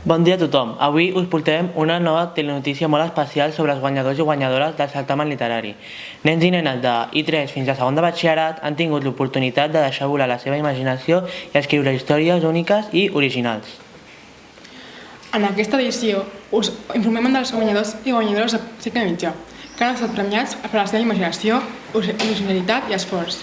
Bon dia a tothom. Avui us portarem una nova telenotícia molt especial sobre els guanyadors i guanyadores del certamen literari. Nens i nenes de I3 fins a segon de batxillerat han tingut l'oportunitat de deixar volar la seva imaginació i escriure històries úniques i originals. En aquesta edició us informem dels guanyadors i guanyadores de cicle mitjà, que han estat premiats per la seva imaginació, originalitat i esforç.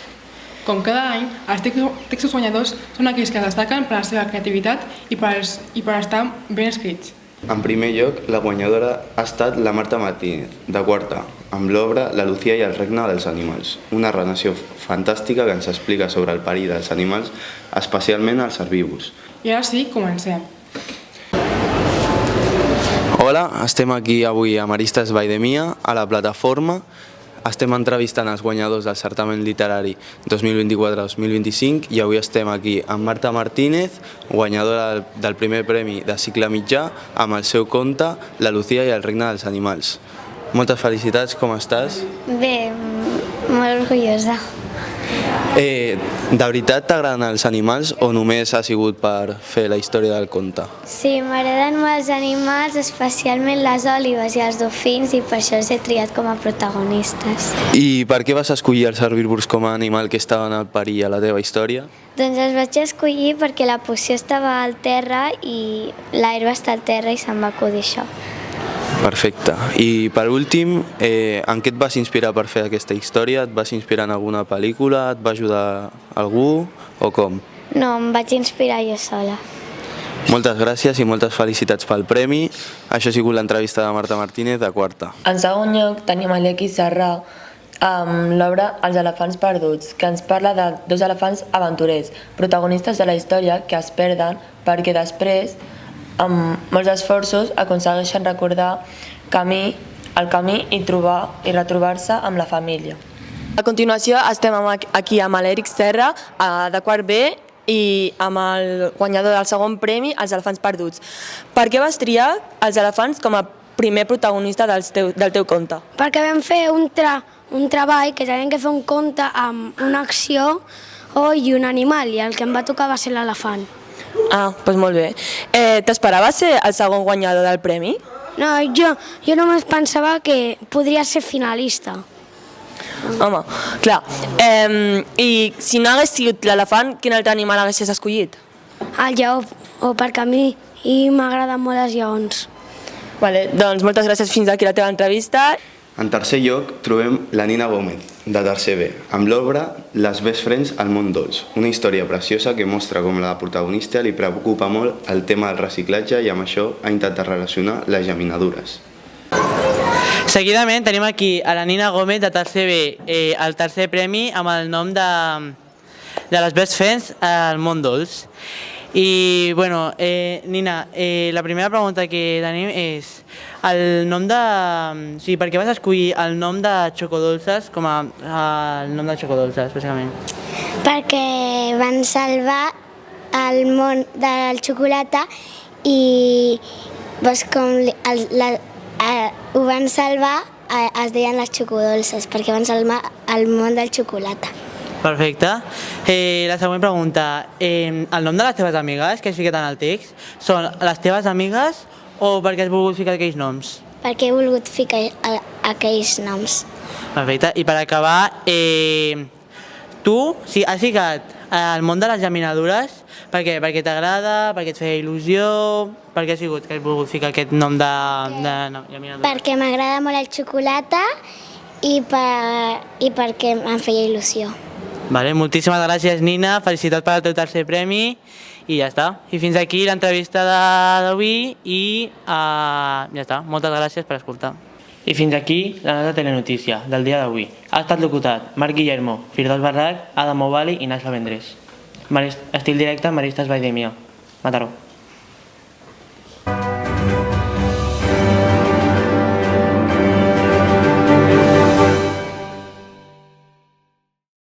Com cada any, els textos guanyadors són aquells que destaquen per la seva creativitat i per estar ben escrits. En primer lloc, la guanyadora ha estat la Marta Martínez, de quarta, amb l'obra La Lucía i el regne dels animals, una narració fantàstica que ens explica sobre el perill dels animals, especialment els herbívors. I ara sí, comencem. Hola, estem aquí avui a Maristes Valldemossa, a la plataforma. Estem entrevistant els guanyadors del certamen literari 2024-2025 i avui estem aquí amb Marta Martínez, guanyadora del primer premi de cicle mitjà, amb el seu conte La Lucía i el regne dels animals. Moltes felicitats, com estàs? Bé, molt orgullosa. De veritat t'agraden els animals o només ha sigut per fer la història del conte? Sí, m'agraden molt els animals, especialment les òlibes i els dofins, i per això els he triat com a protagonistes. I per què vas escollir els herbívors com a animal que estaven al perill a la teva història? Doncs els vaig escollir perquè la poció estava al terra i l'herba està al terra i se'm va acudir això. Perfecte. I per últim, en què et vas inspirar per fer aquesta història? Et vas inspirar en alguna pel·lícula? Et va ajudar algú o com? No, em vaig inspirar jo sola. Moltes gràcies i moltes felicitats pel premi. Això ha sigut l'entrevista de Marta Martínez, de quarta. En segon lloc tenim l'Equi Serrà amb l'obra Els elefants perduts, que ens parla de dos elefants aventurers, protagonistes de la història, que es perden perquè després, amb molts esforços, aconsegueixen recordar el camí i retrobar-se amb la família. A continuació estem aquí amb l'Eric Serra, de quart B, i amb el guanyador del segon premi, Els elefants perduts. Per què vas triar els elefants com a primer protagonista del teu conte? Perquè vam fer un treball que teníem que fer un conte amb una acció i un animal, i el que em va tocar va ser l'elefant. Ah, doncs molt bé. T'esperaves ser el segon guanyador del premi? No, jo només pensava que podria ser finalista. Home, clar. I si no hagués sigut l'elefant, quin altre animal haguessis escollit? El lleó, perquè a mi m'agraden molt els lleons. Vale, doncs moltes gràcies, fins aquí la teva entrevista. En tercer lloc trobem la Nina Gómez, de tercer B, amb l'obra Les best friends al món dolç, una història preciosa que mostra com la protagonista li preocupa molt el tema del reciclatge i amb això ha intentat relacionar les geminadures. Seguidament tenim aquí a la Nina Gómez de tercer B, el tercer premi amb el nom de les best friends al món dolç. I, bueno, Nina, la primera pregunta que tenim és el nom de... O sigui, per què vas escollir el nom de Xocodolces com a el nom de Xocodolces, bàsicament? Perquè van salvar el món de la xocolata i ho van salvar, es deien les Xocodolces, perquè van salvar el món del xocolata. Perfecte. La següent pregunta. El nom de les teves amigues que has ficat en el text són les teves amigues o perquè has volgut ficar aquells noms? Perquè he volgut ficar aquells noms. Perfecte. I per acabar, tu has ficat el món de les geminadures perquè t'agrada, perquè et feia il·lusió, per què ha sigut que has volgut ficar aquest nom de geminadura? Perquè m'agrada molt el xocolata i perquè em feia il·lusió. Vale, moltíssimes gràcies, Nina, felicitats per el teu tercer premi i ja està. I fins aquí l'entrevista d'avui i ja està. Moltes gràcies per escoltar. I fins aquí la nostra telenotícia del dia d'avui. Ha estat locutat Marc Guillermo, Firdaus Barrac, Adam Ovali i Naix Vendrés. Estil directe, Maristes Valldemossa, Mataró.